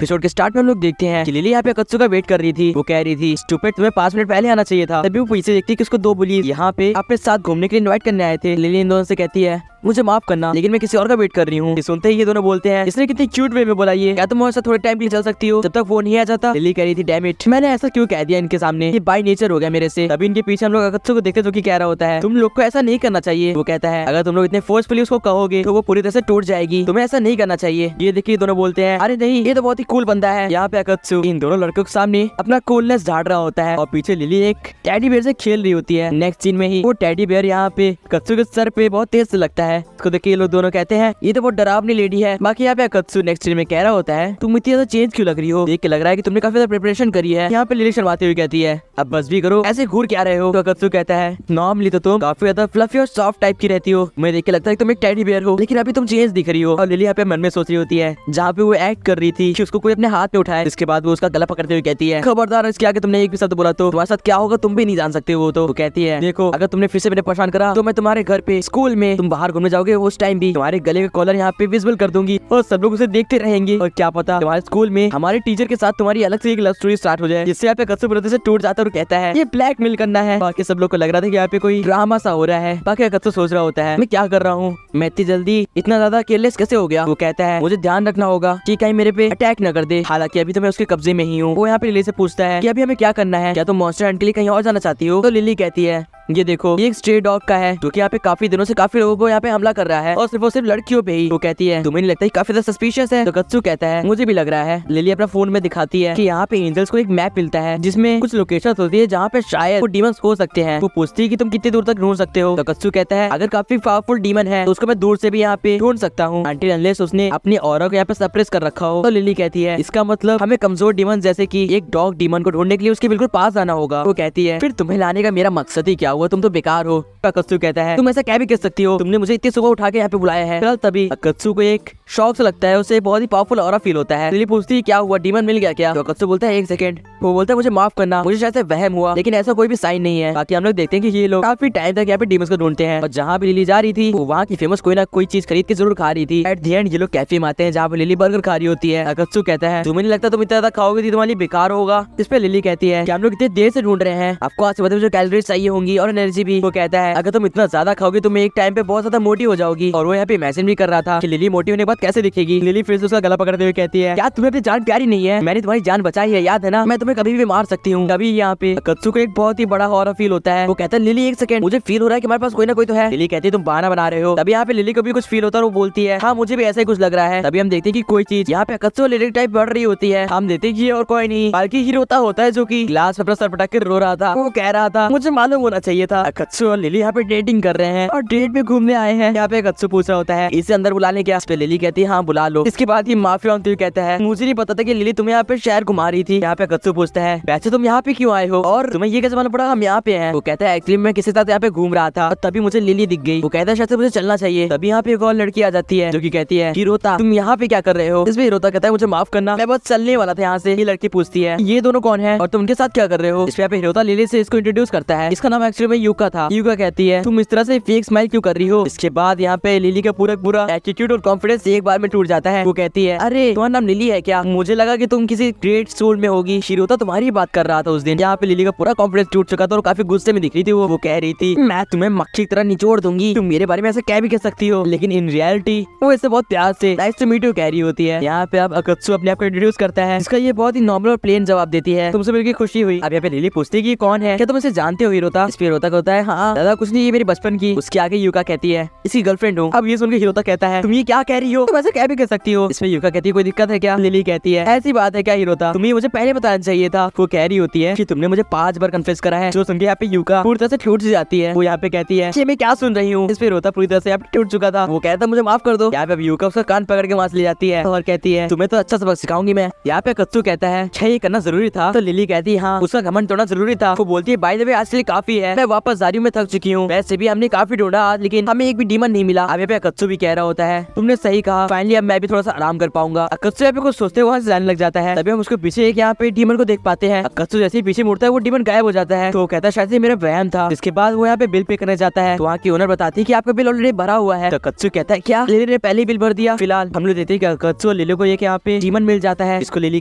Episode के start में हम लोग देखते हैं कि लिली यहाँ पे अकत्सु का वेट कर रही थी। वो कह रही थी स्टूपिड, तुम्हें 5 मिनट पहले आना चाहिए था। तभी वो पीछे देखती कि उसको 2 बुली यहाँ पे अपने साथ घूमने के लिए इन्वाइट करने आए थे। लिली इन दोनों से कहती है मुझे माफ करना, लेकिन मैं किसी और का वेट कर रही हूँ। सुनते ही ये दोनों बोलते हैं इसने कितनी क्यूट वे में बोला ये, क्या तुम हमारे साथ थोड़े टाइम के लिए चल सकती हो जब तक वो नहीं आ जाता। लिली कह रही थी डैम इट, मैंने ऐसा क्यों कह दिया इनके सामने, ये बाय नेचर हो गया मेरे से। तभी इनके पीछे हम लोग अकत्सु को देखते जो कि कह रहा होता है तुम लोग को ऐसा नहीं करना चाहिए। वो कहता है अगर तुम लोग इतने फोर्सफुली उसको कहोगे तो वो पूरी तरह से टूट जाएगी, तुम्हें ऐसा नहीं करना चाहिए। ये देखिए दोनों बोलते हैं अरे नहीं ये तो बहुत ही कूल बंदा है। यहाँ पे अकत्सु इन दोनों लड़कों के सामने अपना कूलनेस झाड़ रहा होता है और पीछे लिली एक टेडी बेयर से खेल रही होती है। नेक्स्ट सीन में ही वो टेडी बेयर यहाँ पे अकत्सु के सर पे बहुत तेज से लगता है। उसको देख के दोनों कहते हैं ये तो बहुत डरावनी लेडी है। बाकी यहाँ पे अकत्सु नेक्स्ट सीन में कह रहा होता है तुम इतनी ज्यादा चेंज क्यों लग रही हो, देख के लग रहा है कि तुमने काफी ज्यादा प्रिपरेशन करी है। यहाँ पे लिली शर्माती हुई कहती है अब बस भी करो, ऐसे घूर क्या रहे हो। तो अकत्सु कहता है नॉर्मली तो तुम काफी ज्यादा फ्लफी और सॉफ्ट टाइप की रहती हो, मुझे देख के लगता है तुम एक टेडी बेयर हो, लेकिन अभी तुम चेंज दिख रही हो। और लिली यहाँ पे मन में सोच रही होती है जहाँ पे वो एक्ट कर रही थी कि उसको कोई अपने हाथ में उठाए। इसके बाद वो उसका गला पकड़ते हुए कहती है खबरदार इसके आगे तुमने एक भी शब्द बोला तो तुम्हारे साथ क्या होगा तुम भी नहीं जान सकते हो। तो वो कहती है देखो अगर तुमने फिर से मेरे परेशान करा तो मैं तुम्हारे घर पे स्कूल में तुम बाहर घूमने जाओगे उस टाइम भी तुम्हारे गले का कॉलर यहाँ पे विजिबल कर दूंगी और सब लोग उसे देखते रहेंगे। और क्या पता तुम्हारे स्कूल में हमारे टीचर के साथ तुम्हारी अलग से एक लव स्टोरी स्टार्ट हो जाए, जिससे यहाँ पे अकत्सु पूरी तरह से टूट जाता है और कहता है ये ब्लैकमेल करना है। बाकी सब लोग को लग रहा था कि यहाँ पे कोई ड्रामा सा हो रहा है। बाकी अकत्सु सोच रहा होता है मैं क्या कर रहा हूँ, मैं इतनी जल्दी इतना ज्यादा केयरलेस कैसे हो गया। वो कहता है मुझे ध्यान रखना होगा कि कहीं मेरे पे अटैक न कर दे, हालांकि अभी तो मैं उसके कब्जे में ही हूँ। वो यहाँ पे लिली से पूछता है कि अभी हमें क्या करना है, क्या तुम मॉन्स्टर हंट के लिए कहीं और जाना चाहती हो। तो लिली कहती है ये देखो ये एक स्ट्रे डॉग का है जो कि यहाँ पे काफी दिनों से काफी लोगों को यहाँ पे हमला कर रहा है और सिर्फ लड़कियों पे ही। वो कहती है तुम्हें नहीं लगता काफी ज्यादा सस्पिशियस है। तो अकत्सु कहता है मुझे भी लग रहा है। लिली अपना फोन में दिखाती है कि यहाँ पे एंजल्स को एक मैप मिलता है जिसमें कुछ लोकेशन होती है जहाँ पे शायद वो डीमंस हो सकते हैं। वो पूछती है कि तुम कितनी दूर तक ढूंढ सकते हो। तो अकत्सु कहता है अगर काफी पावरफुल डीमन है तो उसको मैं दूर से भी यहाँ पे ढूंढ सकता हूँ अनटिल अनलेस उसने अपनी ऑरा को यहाँ पे सप्रेस कर रखा हो। तो लिली कहती है इसका मतलब हमें कमजोर डीमन जैसे की एक डॉग डीमन को ढूंढने के लिए उसके बिल्कुल पास आना होगा। वो कहती है फिर तुम्हें लाने का मेरा मकसद ही क्या हुआ, तुम तो बेकार हो। अकत्सु कहता है तुम ऐसा क्या भी कर सकती हो, तुमने मुझे इतनी सुबह उठा के यहाँ पे बुलाया है। फिलहाल तभी अकत्सु को एक शॉक से लगता है, उसे बहुत ही पावरफुल ऑरा फील होता है। लिली पूछती है क्या हुआ, डीमन मिल गया क्या। तो अकत्सु बोलता है 1 सेकंड। वो बोलता है मुझे माफ करना, मुझे शायद से वहम हुआ, लेकिन ऐसा कोई भी साइन नहीं है। बाकी हम लोग देखते हैं कि ये लोग काफी टाइम तक यहाँ पे डीमंस को ढूंढते हैं और जहाँ भी लिली जा रही थी वो वहाँ की फेमस कोई ना कोई चीज खरीद के जरूर खा रही थी। एट दी एंड ये लोग कैफे में आते हैं जहाँ पे लिली बर्गर खा रही होती है। अकत्सु कहता है तुम्हें नहीं लगता तुम इतना ज्यादा खाओगे तो तुम्हारी बेकार होगा। इस पे लिली कहती है कि हम लोग इतने देर से ढूंढ रहे हैं, आपको आज सुबह जो कैलोरीज चाहिए होंगी और एनर्जी भी। वो कहता है अगर तुम इतना ज्यादा खाओगे तुम एक टाइम पे बहुत ज्यादा मोटी हो जाओगी। और वो यहाँ पे इमेजिन भी कर रहा था कि लिली मोटी होने के बाद कैसे दिखेगी। लिली फिर से उसका गला पकड़ते हुए कहती है क्या तुम्हें अपनी जान प्यारी नहीं है, मैंने तुम्हारी जान बचाई है याद है ना, मैं तुम्हें कभी भी मार सकती हूँ। तभी यहाँ पे अकत्सु को एक बहुत ही बड़ा हॉरर फील होता है। वो कहता है लिली 1 सेकंड, मुझे फील हो रहा है कि हमारे पास कोई ना कोई तो है। लिली कहती है तुम बहाना बना रहे हो। तभी यहाँ पे लिली को भी कुछ फील होता है और वो बोलती है हाँ मुझे भी ऐसा ही कुछ लग रहा है। तभी हम देखते हैं कि कोई चीज यहाँ पे अकत्सु और लिली टाइप बढ़ रही होती है। हम देखते हैं कि और कोई नहीं बल्कि हीरोता होता है जो की ग्लास अपना सर पटक के रो रहा था। वो कह रहा था मुझे मालूम होना चाहिए था। अकत्सु और लिली यहाँ पे डेटिंग कर रहे हैं और डेट पे घूमने आए हैं। यहाँ पे अकत्सु पूछ रहा होता है इसे अंदर बुलाने क्या। लिली कहती है हाँ बुला लो। इसके बाद ये माफिया कहता है मुझे नहीं पता था कि लिली तुम्हें यहाँ पे शहर घुमा रही थी। यहाँ पे अकत्सु पूछता है वैसे तुम यहाँ पे क्यों आए हो और तुम्हें ये कैसे मालूम पड़ा हम यहाँ पे हैं। वो कहता है एक्चुअली मैं किसी साथ यहाँ पे घूम रहा था और तभी मुझे लिली दिख गई। वो कहता है शायद से मुझे चलना चाहिए। तभी यहाँ पे एक और लड़की आ जाती है जो की कहती है हिरोता तुम यहाँ पे क्या कर रहे हो। इसमें हिरोता कहता है मुझे माफ करना, मैं बस चलने वाला था यहाँ से। ये लड़की पूछती है ये दोनों कौन है और तुम उनके साथ क्या कर रहे हो। इस पे हिरोता लिली से इसको इंट्रोड्यूस करता है। इसका नाम एक्चुअली में यूका था। यूका कहती है तुम इस तरह से फेक स्माइल क्यों कर रही हो। इसके बाद यहाँ पे लिली का पूरा एटीट्यूड और कॉन्फिडेंस एक बार में टूट जाता है। वो कहती है अरे तुम्हारा नाम लिली है क्या, मुझे लगा कि तुम किसी ग्रेट स्कूल में होगी। हिरोता तुम्हारी बात कर रहा था उस दिन। यहाँ पे लिली का पूरा कॉन्फिडेंस टूट चुका था और काफी गुस्से में दिख रही थी। वो कह रही थी मैं तुम्हें मक्खी की तरह निचोड़ दूंगी, तुम मेरे बारे में ऐसा क्या भी कह सकती हो। लेकिन इन रियलिटी वो ऐसे बहुत प्यार से नाइस टू मीट यू कह रही होती है। यहाँ पे अब अकत्सु अपने आप को इंट्रोड्यूस करता है। इसका ये बहुत ही नॉर्मल और प्लेन जवाब देती है तुमसे मिलकर खुशी हुई। अब यहाँ पे लिली पूछती है कि कौन है, क्या तुम इसे जानते हो हिरोता। इस पे हिरोता कहता है हाँ दादा कुछ नहीं, ये मेरी बचपन की। उसके आगे यूका कहती है इसकी गर्लफ्रेंड हूँ। अब ये सुनकर हिरोता कहता है तुम ये क्या कह रही हो, तुम ऐसा क्या भी कह सकती हो। इसमें यूका कहती है कोई दिक्कत है क्या। लिली कहती है ऐसी बात है क्या हिरोता, तुम्हें मुझे पहले बताना चाहिए था। वो कह रही होती है कि तुमने मुझे 5 बार कन्फेस करा है। जो सुन के यहाँ पे यूका पूरी तरह से टूट जाती है। वो यहाँ पे कहती है कि मैं क्या सुन रही हूँ। इस पे हिरोता पूरी तरह से यहाँ पे टूट चुका था। वो कहता मुझे माफ कर दो। यहाँ पे यूका उसका कान पकड़ के वहाँ से ले जाती है और कहती है तुम्हें तो अच्छा सबक सिखाऊंगी मैं। यहाँ पे अकत्सु कहता है ये करना जरूरी था। तो लिली कहती है हाँ उसका घमंड तोड़ना जरूरी था। वो बोलती है बाय द वे आज के लिए काफी है, मैं वापस जा रही हूँ, मैं थक चुकी हूँ। वैसे भी हमने काफी ढूंढा आज, लेकिन हमें एक भी डीमन नहीं मिला। अब यहाँ पे अकत्सु भी कह रहा होता है तुमने सही कहा, फाइनली अब मैं भी थोड़ा सा आराम कर पाऊंगा। अकत्सु यहाँ पे कुछ सोचते वहाँ से जाने लग जाता है। तभी हम उसको पीछे एक यहाँ पे डीमन को देख पाते हैं। अकत्सु जैसे ही पीछे मुड़ता है वो डीमन गायब हो जाता है। तो वो कहता है शायद से मेरा वहम था। इसके बाद वो यहाँ पे बिल पे करने जाता है। तो वहाँ की ओनर बताती है कि आपका बिल ऑलरेडी भरा हुआ है। तो अकत्सु कहता है क्या लिली ने पहले बिल भर दिया। फिलहाल हम लोग देखते हैं कि अकत्सु और लिली को एक यहाँ पे डीमन मिल जाता है। इसको लिली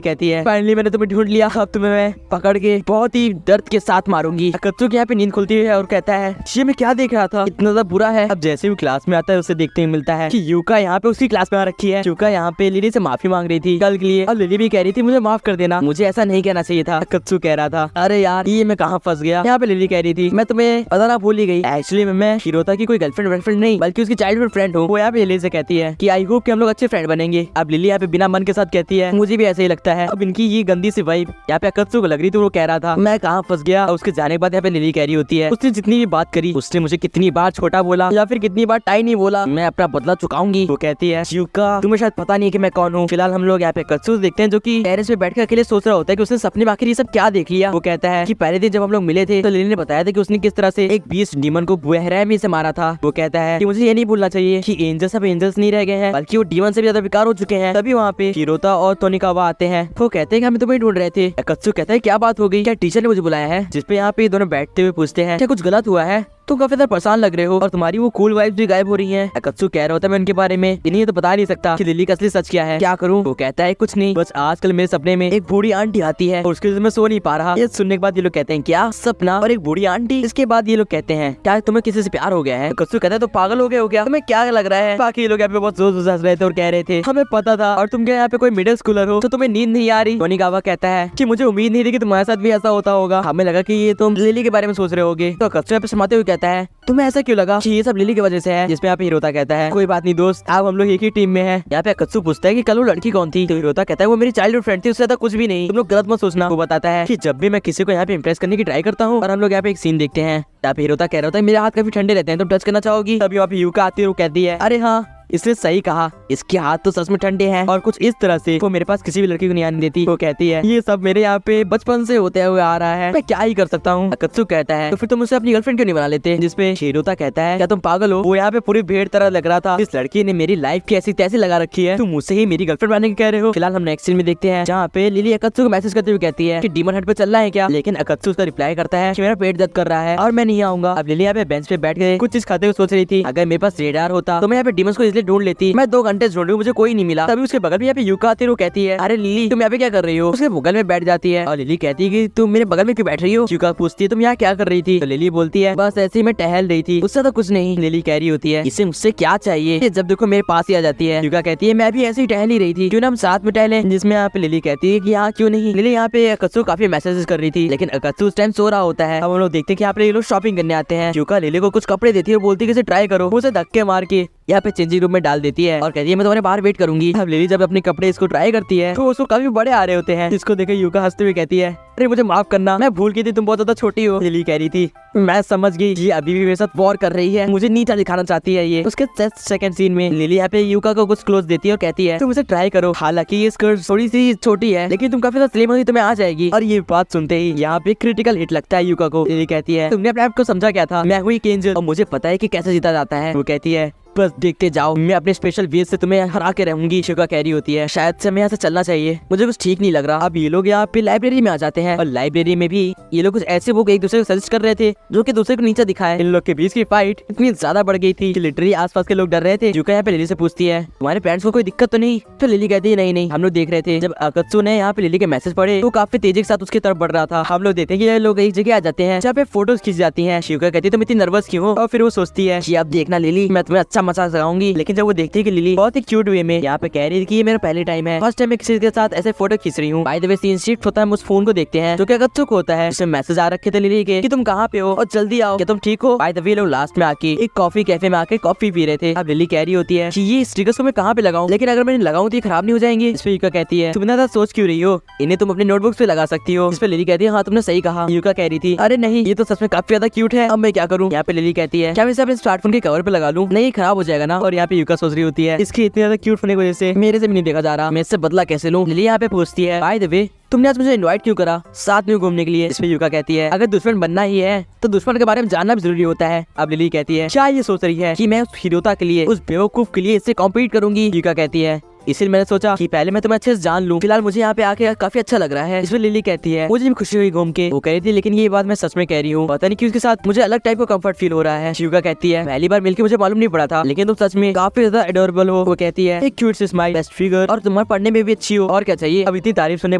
कहती है फाइनली मैंने तुम्हें ढूंढ लिया, अब तुम्हें मैं पकड़ के बहुत ही दर्द के साथ मारूंगी। अकत्सु की यहाँ पे नींद खुलती है और कहता है ये मैं क्या देख रहा था, इतना ज्यादा बुरा है। अब जैसे वो क्लास में आता है उसे देखते ही मिलता है कि यूका यहाँ पे उसकी क्लास में आ रखी है। यूका यहाँ पे लिली से माफी मांग रही थी कल के लिए, और लिली भी कह रही थी मुझे माफ कर देना, मुझे ऐसा नहीं कहना चाहिए था। अकत्सु कह रहा था अरे यार ये मैं कहाँ फंस गया। यहाँ पे लिली कह रही थी मैं तुम्हें बताना भूल ही गई, एक्चुअली मैं हिरोता की कोई गर्लफ्रेंड नहीं बल्कि उसकी चाइल्डहुड फ्रेंड हूँ। वो यहाँ पे लिली से कहती है कि आई होप कि हम लोग अच्छे फ्रेंड बनेंगे। अब लिली यहाँ पे बिना मन के साथ कहती है मुझे भी ऐसे ही लगता है। अब इनकी ये गंदी सी वाइब यहाँ पे अकत्सु को लग रही थी। वो कह रहा था मैं कहाँ फंस गया। और उसके जाने के बाद यहाँ पे लिली कह रही होती है उसने जितनी भी बात करी, उसने मुझे कितनी बार छोटा बोला या फिर कितनी बार टाई नहीं बोला, मैं अपना बदला चुकाऊंगी। वो कहती है यूका तुम्हें शायद पता नहीं कि मैं कौन हूँ। फिलहाल हम लोग यहाँ पे अकत्सु देखते हैं जो कि टेरेस पे बैठकर अकेले सोच रहा होता है कि उसने सपने में आखिर ये सब क्या देख लिया। वो कहता है कि पहले दिन जब हम लोग मिले थे तो लिली ने बताया था कि उसने किस तरह से एक बीस्ट डीमन को बहरहमी से मारा था। वो कहता है कि मुझे ये नहीं भूलना चाहिए कि एंजल्स अब एंजल्स नहीं रह गए हैं बल्कि वो डीमन से भी ज्यादा बेकार हो चुके हैं। तभी वहाँ पे हिरोता और तोनिकावा आते हैं। वो कहते हैं कि हम तुम्हें ढूंढ रहे थे। अकत्सु कहता है क्या बात हो गई, क्या टीचर ने मुझे बुलाया है। जिसपे यहाँ पे दोनों बैठते हुए पूछते हैं क्या कुछ गलत हुआ है, तुम काफी ज्यादा परेशान लग रहे हो और तुम्हारी वो कूल वाइब्स भी गायब हो रही हैं। अकत्सु कह रहा होता है मैं उनके बारे में इन्हें तो बता नहीं सकता कि लिली का असली सच क्या है, क्या करूं। वो कहता है कुछ नहीं, बस आजकल मेरे सपने में एक बूढ़ी आंटी आती है और उसके वजह से मैं सो नहीं पा रहा। ये सुनने के बाद ये लोग कहते हैं क्या सपना और एक बूढ़ी आंटी। इसके बाद ये लोग कहते हैं क्या तुम्हें किसी से प्यार हो गया है। अकत्सु कहता है तो पागल हो गए हो क्या, तुम्हें क्या लग रहा है। बाकी लोग यहाँ पे बहुत जोर जोर हंस रहे थे और कह रहे थे हमें पता था, और तुम क्या यहाँ पे कोई मिडिल स्कूलर हो तो तुम्हें नींद नहीं आ रही। तोनिकावा कहता है कि मुझे उम्मीद नहीं थी कि तुम्हारे साथ भी ऐसा होता होगा, हमें लगा कि ये तुम लिली के बारे में सोच रहे होगे। तो अकत्सु यहाँ पे शर्माते हुए कहता है तुम्हें ऐसा क्यों लगा कि ये सब लिली की वजह से है। जिसपे यहाँ पे हिरोता कहता है कोई बात नहीं दोस्त, अब हम लोग एक ही टीम में हैं। यहाँ पे अकत्सु पूछता है कि कल वो लड़की कौन थी। तो हिरोता कहता है वो मेरी चाइल्डहुड फ्रेंड थी, उससे ज्यादा कुछ भी नहीं, तुम लोग गलत मत सोचना। वो बताता है कि जब भी मैं किसी को यहाँ पे इम्प्रेस करने की ट्राई करता हूँ। और हम लोग यहाँ पे एक सीन देखते हैं, यहाँ पे हिरोता कह रहा होता है मेरे हाथ काफी ठंडे रहते हैं, तुम टच करना चाहोगी। तभी वहाँ पे यूका आती है, वो कहती है अरे हाँ इसने सही कहा, इसके हाथ तो सच में ठंडे हैं। और कुछ इस तरह से वो मेरे पास किसी भी लड़की को नहीं आने देती। वो कहती है ये सब मेरे यहाँ पे बचपन से होते हुए आ रहा है, मैं क्या ही कर सकता हूँ। अकत्सु कहता है तो फिर तुम उसे अपनी गर्लफ्रेंड क्यों नहीं बना लेते। जिसपे हिरोता कहता है क्या तुम पागल हो, वो यहाँ पे पूरी भेड़ तरह लग रहा था, इस लड़की ने मेरी लाइफ की ऐसी तैसी लगा रखी है, तुम मुझसे ही मेरी गर्लफ्रेंड बनाने के कह रहे हो। फिलहाल हम नेक्स्ट सीन में देखते हैं जहाँ पे लिली अकत्सु को मैसेज करते हुए कहती है कि डीमन हट पे चलना है क्या। लेकिन अकत्सु उसका रिप्लाई करता है कि मेरा पेट दर्द कर रहा है और मैं नहीं आऊंगा। अब लिली यहाँ पे बेंच पे बैठ के कुछ चीज खाते हुए सोच रही थी अगर मेरे पास रेडार होता तो मैं यहाँ पे डीमंस को इसलिए ढूंढ लेती। मैं 2 घंटे ढूंढ रही हूँ, मुझे कोई नहीं मिला। तभी उसके बगल में यहाँ पे यूका आती है, वो कहती है अरे लिली तुम यहाँ पे क्या कर रही हो। उसके बगल में बैठ जाती है और लिली कहती है कि तुम मेरे बगल में क्यों बैठ रही हो। यूका पूछती है तुम यहाँ क्या कर रही थी। तो लिली बोलती है बस ऐसे ही मैं टहल रही थी, उससे तो कुछ नहीं। लिली कह रही होती है इसे मुझसे क्या चाहिए, जब देखो मेरे पास ही आ जाती है। यूका कहती है मैं भी ऐसे ही टहल ही रही थी, क्यों ना हम साथ में टहले। जिसमें यहाँ पे लिली कहती है कि हाँ क्यों नहीं। लिली यहाँ पे अकत्सु काफी मैसेजेस कर रही थी, लेकिन अकत्सु उस टाइम सो रहा होता है। अब हम लोग देखते हैं कि यहाँ पे ये लोग शॉपिंग करने आते हैं। यूका लिली को कुछ कपड़े देती है और बोलती है कि इसे ट्राई करो। वो उसे धक्के मार के यहाँ पे चेंजिंग रूम में डाल देती है और कहती है मैं तुम्हारे बाहर वेट करूंगी। अब लिली जब अपने कपड़े इसको ट्राई करती है तो उसको काफी बड़े आ रहे होते हैं। इसको देखे यूका हंसते हुए कहती है अरे मुझे माफ करना, मैं भूल गई थी तुम बहुत ज्यादा छोटी हो। लिली कह रही थी मैं समझ गई, ये अभी भी मेरे साथ वॉर कर रही है, मुझे नीचा दिखाना चाहती है ये। उसके सेकंड सीन में लिली यहाँ पे यूका को कुछ क्लोज देती है और कहती है तुम इसे ट्राई करो, हालांकि ये स्कर्ट थोड़ी सी छोटी है लेकिन तुम काफी ज्यादा स्लिम होगी, तुम्हें आ जाएगी। और ये बात सुनते ही यहाँ पे क्रिटिकल हिट लगता है यूका को। लिली कहती है तुमने अपने आप को समझा क्या था, मैं हुई एक एंजल और मुझे पता है कि कैसे जीता जाता है। वो कहती है बस देखते जाओ, मैं अपने स्पेशल वेज से तुम्हें हरा के रहूंगी। यूका कह रही होती है शायद से हमें यहाँ से चलना चाहिए, मुझे कुछ ठीक नहीं लग रहा। अब ये लोग यहाँ पे लाइब्रेरी में आ जाते हैं और लाइब्रेरी में भी ये लोग कुछ ऐसे बुक एक दूसरे को सजेस्ट कर रहे थे जो कि दूसरे को नीचा दिखाए। इन लोग के बीच की फाइट इतनी ज्यादा बढ़ गई थी कि लिटरली आसपास के लोग डर रहे थे। यूका यहाँ पे लिली से पूछती है तुम्हारे पेरेंट्स को कोई दिक्कत तो नहीं। तो लिली कहती है नहीं हम लोग देख रहे थे जब अकत्सु ने यहाँ पे लिली के मैसेज पढ़े तो काफी तेजी के साथ उसकी तरफ बढ़ रहा था। हम लोग देखते हैं कि ये लोग एक जगह आ जाते हैं जहाँ पे फोटोज खींच जाती है। यूका कहती है तुम इतनी नर्वस क्यों हो। और फिर वो सोचती है कि अब देखना लिली, मैं तुम्हें अच्छा मजा लगाऊंगी। लेकिन जब वो देखती है कि लिली बहुत ही क्यूट वे में यहाँ पे कह रही थी कि ये मेरा पहले टाइम है, फर्स्ट टाइम मैं किसी के साथ ऐसे फोटो खींच रही हूँ। By the way scene shift होता है, हम उस फोन को देखते हैं जो कि अकत्सु को होता है। उसमें मैसेज आ रखे थे लिली के कि तुम कहाँ पे हो और जल्दी आओ, क्या तुम ठीक हो। बाय द वे लोग लास्ट में आके एक कॉफी कैफे में आके कॉफी पी रहे थे। अब लिली कह रही होती है कि ये स्टिकर्स को मैं कहाँ पे लगाऊं, लेकिन अगर मैंने लगाऊं तो ये खराब नहीं हो जाएंगे। इस पे यूका कहती है तुम इतना सोच क्यों रही हो, इन्हें तुम अपने नोटबुक्स पे लगा सकती हो। इस पे लिली कहती है हाँ तुमने सही कहा। यूका कह रही थी अरे नहीं ये तो सच में काफी ज्यादा क्यूट है, अब मैं क्या करूँ। यहाँ पे लिली कहती है क्या मैं इसे अपने स्मार्टफोन के कवर पे लगा लूं, नहीं खराब हो जाएगा ना। और यहाँ पे यूका सोच रही होती है इसकी इतनी ज्यादा क्यूट होने की वजह से मेरे से भी नहीं देखा जा रहा, मैं इससे बदला कैसे लूं। लिली यहाँ पे पूछती है बाय द वे तुमने आज मुझे इनवाइट क्यों करा साथ में घूमने के लिए? इसमें युका कहती है अगर दुश्मन बनना ही है तो दुश्मन के बारे में जानना भी जरूरी होता है। अब लिली कहती है क्या ये सोच रही है कि मैं उस हीरोता के लिए, उस बेवकूफ के लिए इससे कॉम्पीट करूंगी? युका कहती है इसलिए मैंने सोचा कि पहले मैं तुम्हें अच्छे से जान लूं। फिलहाल मुझे यहाँ पे आके काफी अच्छा लग रहा है। इसमें लिली कहती है मुझे भी खुशी हुई घूम के। वो कह रही थी लेकिन ये बात मैं सच में कह रही हूँ, पता नहीं क्यों उसके साथ मुझे अलग टाइप का कंफर्ट फील हो रहा है। शिवका कहती है पहली बार मिलकर मुझे मालूम नहीं पड़ा था, लेकिन तुम सच में काफी ज्यादा एडोरेबल हो। वो कहती है एक क्यूट सी स्माइल, बेस्ट फिगर और तुम्हारे पढ़ने में भी अच्छी हो, और क्या चाहिए? अब इतनी तारीफ सुनने के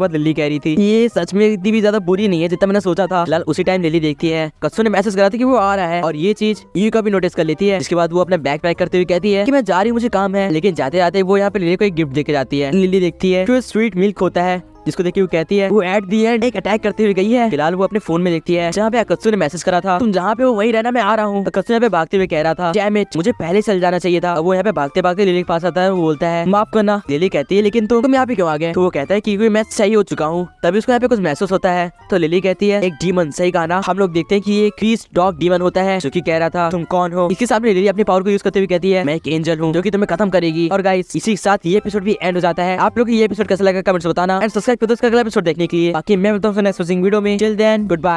बाद लिली कह रही थी ये सच में इतनी भी ज्यादा बुरी नहीं है जितना मैंने सोचा था। फिलहाल उसी टाइम लिली देखती है कत्सु ने मैसेज करा था कि वो आ रहा है, और ये चीज युका भी नोटिस कर लेती है। इसके बाद वो अपना बैग पैक करते हुए कहती है कि मैं जा रही हूँ, मुझे काम है। लेकिन जाते जाते वो यहाँ पे लिली को एक गिफ्ट देके जाती है। लिली देखती है जो स्वीट मिल्क होता है, जिसको देखिए वो कहती है वो एट दी एंड एक अटैक करते हुए गई है। फिलहाल वो अपने फोन में देखती है जहाँ पे अकत्सु ने मैसेज करा था तुम जहाँ पे हो वहीं रहना, मैं आ रहा हूँ। अकत्सु यहाँ पे भागते हुए कह रहा था डैम इट, मुझे पहले चल जाना चाहिए था। वो यहाँ पे भागते भागते लिली के पास आता है, वो बोलता है माफ करना। लिली कहती है लेकिन तुम यहाँ पे क्यों आ गए? तो वो कहता है क्योंकि मैं सही हो चुका हूँ। तभी उसको यहाँ पे कुछ महसूस होता है। तो लिली कहती है एक डीमन, सही कहा ना? हम लोग देखते हैं कि ये क्रीस डॉग डीमन होता है जो कि कह रहा था तुम कौन हो। इसके सामने लिली अपनी पावर को यूज करते हुए कहती है मैं एक एंजल हूँ जो कि तुम्हें खत्म करेगी। और गाइस इसी के साथ ये एपिसोड भी एंड हो जाता है। आप लोग को ये एपिसोड कैसा लगा कमेंट्स बताना, एंड सब्सक्राइब कर दो इसका अगला एपिसोड देखने के लिए। बाकी मैं मिलता हूँ नेक्स्ट वीडियो में। Till then good bye.